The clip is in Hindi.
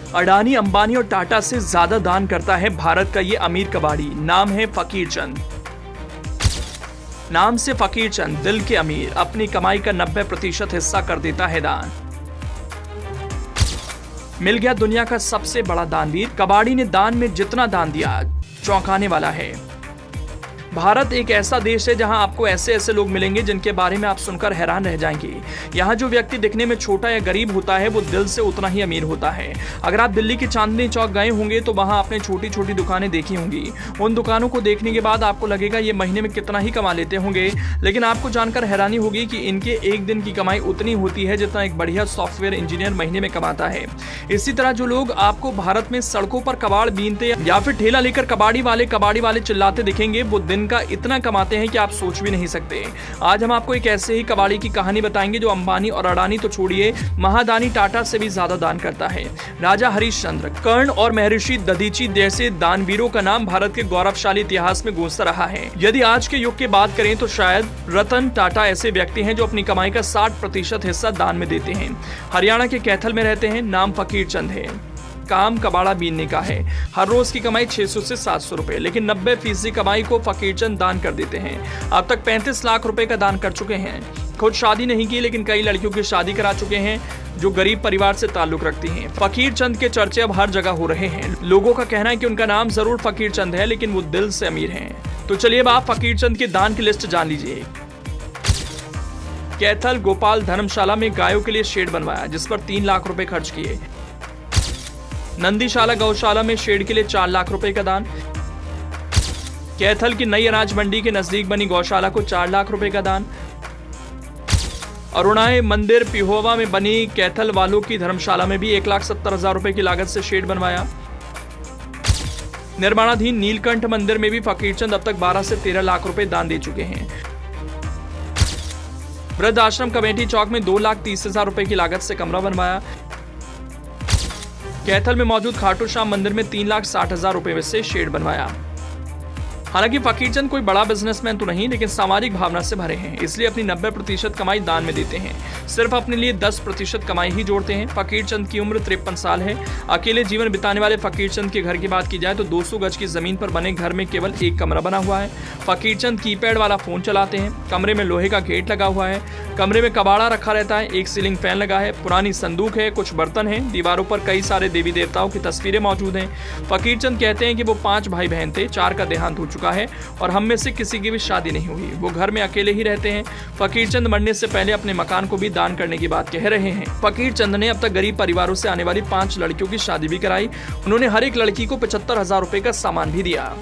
अडानी, अंबानी और टाटा से ज्यादा दान करता है भारत का ये अमीर कबाड़ी। नाम है फकीर चंद। नाम से फकीर चंद, दिल के अमीर। अपनी कमाई का 90% हिस्सा कर देता है दान। मिल गया दुनिया का सबसे बड़ा दानवीर। कबाड़ी ने दान में जितना दान दिया, चौंकाने वाला है। भारत एक ऐसा देश है जहां आपको ऐसे ऐसे लोग मिलेंगे जिनके बारे में आप सुनकर हैरान रह जाएंगे। यहाँ जो व्यक्ति दिखने में छोटा या गरीब होता है वो दिल से उतना ही अमीर होता है। अगर आप दिल्ली के चांदनी चौक गए होंगे तो वहां आपने छोटी छोटी दुकानें देखी होंगी। उन दुकानों को देखने के बाद आपको लगेगा ये महीने में कितना ही कमा लेते होंगे, लेकिन आपको जानकर हैरानी होगी कि इनके एक दिन की कमाई उतनी होती है जितना एक बढ़िया सॉफ्टवेयर इंजीनियर महीने में कमाता है। इसी तरह जो लोग आपको भारत में सड़कों पर कबाड़ बीनते या फिर ठेला लेकर कबाड़ी वाले चिल्लाते दिखेंगे, वो दिन का इतना कमाते हैं कि आप सोच भी नहीं सकते। आज हम आपको एक ऐसे ही कबाड़ी की कहानी बताएंगे जो अंबानी और अडानी तो छोड़िए, महादानी टाटा से भी ज्यादा दान करता है। राजा हरिश्चंद्र, कर्ण और महर्षि दधीची जैसे दानवीरों का नाम भारत के गौरवशाली इतिहास में गूंजता रहा है। यदि आज के युग की बात करें तो शायद रतन टाटा ऐसे व्यक्ति हैं जो अपनी कमाई का 60% हिस्सा दान में देते हैं। हरियाणा के कैथल में रहते हैं। नाम फकीर चंद है। काम कबाड़ा बीनने का है। हर रोज की कमाई 600 से 700 रुपए, लेकिन 90% कमाई को फकीरचंद दान कर देते हैं। अब तक 35 लाख रुपए का दान कर चुके हैं। खुद शादी नहीं की, लेकिन कई लड़कियों की शादी करा चुके हैं जो गरीब परिवार से ताल्लुक रखती हैं। फकीर चंद के चर्चे अब हर जगह हो रहे हैं। लोगों का कहना है कि उनका नाम जरूर फकीर चंद है, लेकिन वो दिल से अमीर हैं। तो चलिए अब आप फकीर चंद के दान की लिस्ट जान लीजिए। कैथल गोपाल धर्मशाला में गायों के लिए शेड बनवाया, जिस पर 3 लाख रुपए खर्च किए। नंदीशाला गौशाला में शेड के लिए 4 लाख रुपए का दान। कैथल की नई अनाज मंडी के नजदीक बनी गौशाला को 4 लाख रुपए का दान। अरुणाए मंदिर पिहोवा में बनी कैथल वालों की धर्मशाला में भी 1,70,000 रुपए की लागत से शेड बनवाया। निर्माणाधीन नीलकंठ मंदिर में भी फकीरचंद अब तक 12 से 13 लाख रुपए दान दे चुके हैं। वृद्ध आश्रम कमेटी चौक में 2,30,000 रुपए की लागत से कमरा बनवाया। कैथल में मौजूद खाटू श्याम मंदिर में 3,60,000 रुपए से शेड बनवाया। हालांकि फकीरचंद कोई बड़ा बिजनेसमैन तो नहीं, लेकिन सामाजिक भावना से भरे हैं, इसलिए अपनी 90% कमाई दान में देते हैं। सिर्फ अपने लिए 10% कमाई ही जोड़ते हैं। फकीरचंद की उम्र 53 साल है। अकेले जीवन बिताने वाले फकीरचंद के घर की बात की जाए तो 200 गज की जमीन पर बने घर में केवल एक कमरा बना हुआ है। फकीरचंद कीपैड वाला फोन चलाते हैं। कमरे में लोहे का गेट लगा हुआ है। कमरे में कबाड़ा रखा रहता है। एक सीलिंग फैन लगा है। पुरानी संदूक है। कुछ बर्तन हैं। दीवारों पर कई सारे देवी देवताओं की तस्वीरें मौजूद हैं। फकीरचंद कहते हैं कि वो 5 भाई बहन थे, 4 का देहांत हो चुका है और हम में से किसी की भी शादी नहीं हुई। वो घर में अकेले ही रहते हैं। फकीरचंद मरने से पहले अपने मकान को भी दान करने की बात कह रहे हैं। फकीरचंद ने अब तक गरीब परिवारों से आने वाली 5 लड़कियों की शादी भी कराई। उन्होंने हर एक लड़की को 75,000 रुपए का सामान भी दिया।